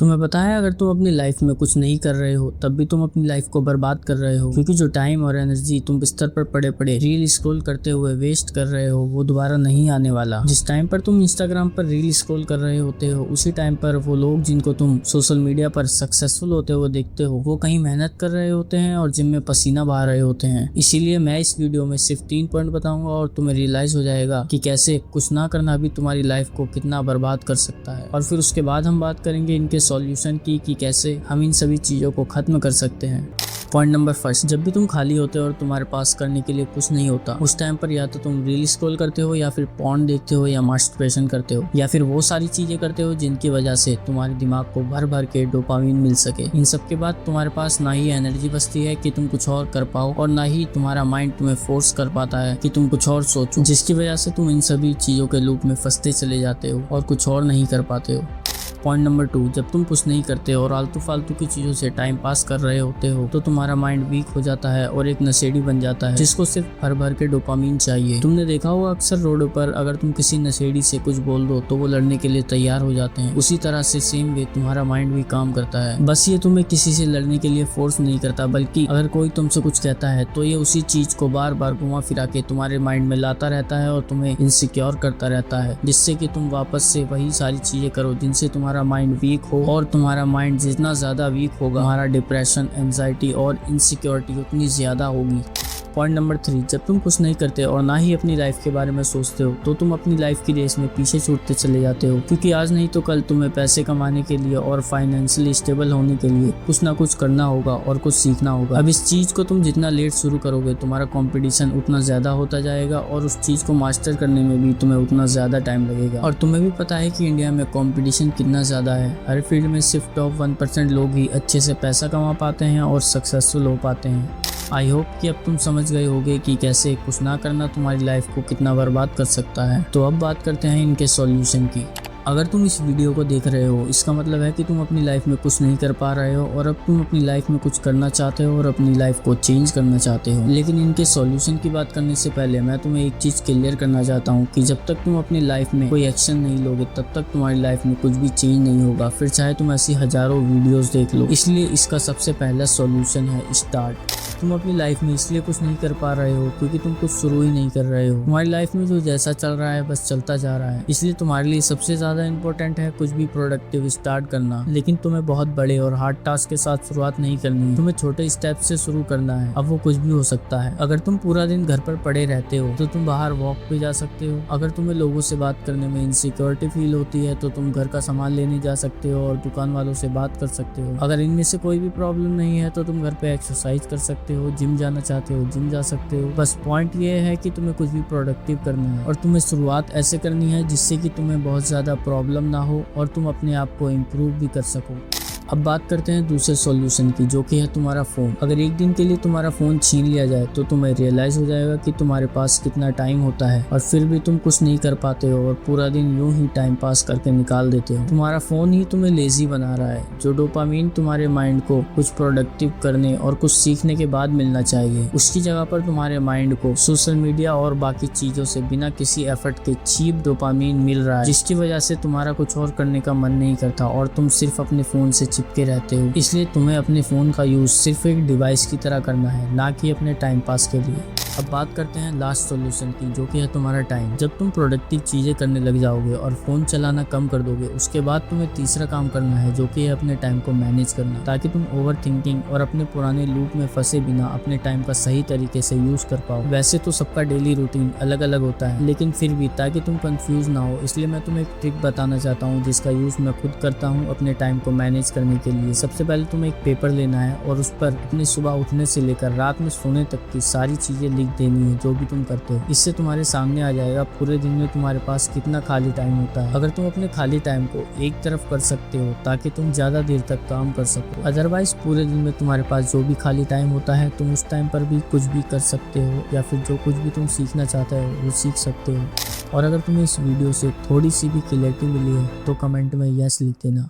तुम्हें पता है, अगर तुम अपनी लाइफ में कुछ नहीं कर रहे हो तब भी तुम अपनी लाइफ को बर्बाद कर रहे हो, क्योंकि जो टाइम और एनर्जी तुम बिस्तर पर पड़े पड़े रील स्क्रॉल करते हुए वेस्ट कर रहे हो वो दोबारा नहीं आने वाला। जिस टाइम पर तुम इंस्टाग्राम पर रील स्क्रॉल कर रहे होते हो उसी टाइम पर वो लोग जिनको तुम सोशल मीडिया पर सक्सेसफुल होते हुए देखते हो वो कहीं मेहनत कर रहे होते हैं और जिम में पसीना बहा रहे होते हैं। इसीलिए मैं इस वीडियो में सिर्फ 3 पॉइंट बताऊंगा और तुम्हें रियलाइज हो जाएगा कि कैसे कुछ ना करना भी तुम्हारी लाइफ को कितना बर्बाद कर सकता है। और फिर उसके बाद हम बात करेंगे इनके सॉल्यूशन की कि कैसे हम इन सभी चीजों को खत्म कर सकते हैं। पॉइंट नंबर फर्स्ट, जब भी तुम खाली होते हो और तुम्हारे पास करने के लिए कुछ नहीं होता उस टाइम पर या तो तुम रील स्क्रॉल करते हो या फिर पॉर्न देखते हो या मास्टरबेशन करते हो या फिर वो सारी चीजें करते हो जिनकी वजह से तुम्हारे दिमाग को भर भर के डोपामिन मिल सके। इन सब के बाद तुम्हारे पास ना ही एनर्जी बचती है कि तुम कुछ और कर पाओ और ना ही तुम्हारा माइंड तुम्हें फोर्स कर पाता है कि तुम कुछ और सोचो, जिसकी वजह से तुम इन सभी चीजों के लूप में फंसते चले जाते हो और कुछ और नहीं कर पाते हो। पॉइंट नंबर 2, जब तुम कुछ नहीं करते और आलतू फालतू की चीजों से टाइम पास कर रहे होते हो तो तुम्हारा माइंड वीक हो जाता है और एक नशेड़ी बन जाता है जिसको सिर्फ भर भर के डोपामीन चाहिए। तुमने देखा होगा अक्सर रोड पर अगर तुम किसी नशेड़ी से कुछ बोल दो तो वो लड़ने के लिए तैयार हो जाते हैं। उसी तरह से सेम वे तुम्हारा माइंड भी काम करता है, बस ये तुम्हें किसी से लड़ने के लिए फोर्स नहीं करता, बल्कि अगर कोई तुमसे कुछ कहता है तो ये उसी चीज को बार बार घुमा फिरा के तुम्हारे माइंड में लाता रहता है और तुम्हें इनसिक्योर करता रहता है, जिससे कि तुम वापस से वही सारी चीजें करो जिनसे तुम्हारा माइंड वीक हो। और तुम्हारा माइंड जितना ज्यादा वीक होगा तुम्हारा डिप्रेशन, एंजाइटी और इनसिक्योरिटी उतनी ज्यादा होगी। पॉइंट नंबर 3, जब तुम कुछ नहीं करते और ना ही अपनी लाइफ के बारे में सोचते हो तो तुम अपनी लाइफ की रेस में पीछे छूटते चले जाते हो, क्योंकि आज नहीं तो कल तुम्हें पैसे कमाने के लिए और फाइनेंशियली स्टेबल होने के लिए कुछ ना कुछ करना होगा और कुछ सीखना होगा। अब इस चीज को तुम जितना लेट शुरू करोगे तुम्हारा कंपटीशन उतना ज्यादा होता जाएगा और उस चीज को मास्टर करने में भी तुम्हें उतना ज्यादा टाइम लगेगा। और तुम्हें भी पता है कि इंडिया में कंपटीशन कितना ज्यादा है। हर फील्ड में सिर्फ टॉप 1% लोग ही अच्छे से पैसा कमा पाते हैं और सक्सेसफुल हो पाते हैं। आई होप कि अब तुम समझ गए होगे कि कैसे कुछ ना करना तुम्हारी लाइफ को कितना बर्बाद कर सकता है। तो अब बात करते हैं इनके सॉल्यूशन की। अगर तुम इस वीडियो को देख रहे हो इसका मतलब है कि तुम अपनी लाइफ में कुछ नहीं कर पा रहे हो और अब तुम अपनी लाइफ में कुछ करना चाहते हो और अपनी लाइफ को चेंज करना चाहते हो। लेकिन इनके सॉल्यूशन की बात करने से पहले मैं तुम्हें एक चीज क्लियर करना चाहता हूँ कि जब तक तुम अपनी लाइफ में कोई एक्शन नहीं लोगे तब तक तुम्हारी लाइफ में कुछ भी चेंज नहीं होगा, फिर चाहे तुम ऐसी हजारों वीडियोस देख लो। इसलिए इसका सबसे पहला सॉल्यूशन है स्टार्ट। तुम अपनी लाइफ में इसलिए कुछ नहीं कर पा रहे हो क्योंकि तुम कुछ शुरू ही नहीं कर रहे हो। तुम्हारी लाइफ में जो जैसा चल रहा है बस चलता जा रहा है, इसलिए तुम्हारे लिए सबसे ज्यादा इंपॉर्टेंट है कुछ भी प्रोडक्टिव स्टार्ट करना। लेकिन तुम्हें बहुत बड़े और हार्ड टास्क के साथ शुरुआत नहीं करनी है, तुम्हें छोटे स्टेप से शुरू करना है। अब वो कुछ भी हो सकता है। अगर तुम पूरा दिन घर पर पड़े रहते हो तो तुम बाहर वॉक पे जा सकते हो। अगर तुम्हें लोगों से बात करने में इनसिक्योरिटी फील होती है तो तुम घर का सामान लेने जा सकते हो और दुकान वालों से बात कर सकते हो। अगर इनमें से कोई भी प्रॉब्लम नहीं है तो तुम घर पे एक्सरसाइज कर सकते हो, जिम जाना चाहते हो जिम जा सकते हो। बस पॉइंट ये है कि तुम्हें कुछ भी प्रोडक्टिव करना है और तुम्हें शुरुआत ऐसे करनी है जिससे कि तुम्हें बहुत ज्यादा प्रॉब्लम ना हो और तुम अपने आप को इम्प्रूव भी कर सको। अब बात करते हैं दूसरे सॉल्यूशन की, जो कि है तुम्हारा फोन। अगर एक दिन के लिए तुम्हारा फोन छीन लिया जाए तो तुम्हें रियलाइज हो जाएगा कि तुम्हारे पास कितना टाइम होता है और फिर भी तुम कुछ नहीं कर पाते हो और पूरा दिन यूं ही टाइम पास करके निकाल देते हो। तुम्हारा फोन ही तुम्हें लेजी बना रहा है। जो डोपामीन तुम्हारे माइंड को कुछ प्रोडक्टिव करने और कुछ सीखने के बाद मिलना चाहिए, उसकी जगह पर तुम्हारे माइंड को सोशल मीडिया और बाकी चीजों से बिना किसी एफर्ट के चीप डोपामीन मिल रहा है, जिसकी वजह से तुम्हारा कुछ और करने का मन नहीं करता और तुम सिर्फ अपने फोन से चिपके रहते हो। इसलिए तुम्हें अपने फोन का यूज सिर्फ एक डिवाइस की तरह करना है, ना कि अपने टाइम पास के लिए। अब बात करते हैं लास्ट सॉल्यूशन की, जो कि है तुम्हारा टाइम। जब तुम प्रोडक्टिव चीजें करने लग जाओगे और फोन चलाना कम कर दोगे उसके बाद तुम्हें तीसरा काम करना है, जो कि है अपने टाइम को मैनेज करना, ताकि तुम ओवर थिंकिंग और अपने पुराने लूप में फंसे बिना अपने टाइम का सही तरीके से यूज कर पाओ। वैसे तो सबका डेली रूटीन अलग अलग होता है, लेकिन फिर भी ताकि तुम कंफ्यूज ना हो इसलिए मैं तुम्हें एक ट्रिक बताना चाहता हूँ जिसका यूज मैं खुद करता हूँ अपने टाइम को मैनेज करने के लिए। सबसे पहले तुम्हें एक पेपर लेना है और उस पर अपने सुबह उठने से लेकर रात में सोने तक की सारी चीजें लिख देनी है जो भी तुम करते हो। इससे तुम्हारे सामने आ जाएगा पूरे दिन में तुम्हारे पास कितना खाली टाइम होता है। अगर तुम अपने खाली टाइम को एक तरफ कर सकते हो ताकि तुम ज्यादा देर तक काम कर सको, अदरवाइज पूरे दिन में तुम्हारे पास जो भी खाली टाइम होता है तुम उस टाइम पर भी कुछ भी कर सकते हो या फिर जो कुछ भी तुम सीखना चाहते हो वो सीख सकते हो। और अगर तुम्हें इस वीडियो से थोड़ी सी भी क्लैरिटी मिली है तो कमेंट में यस लिख देना।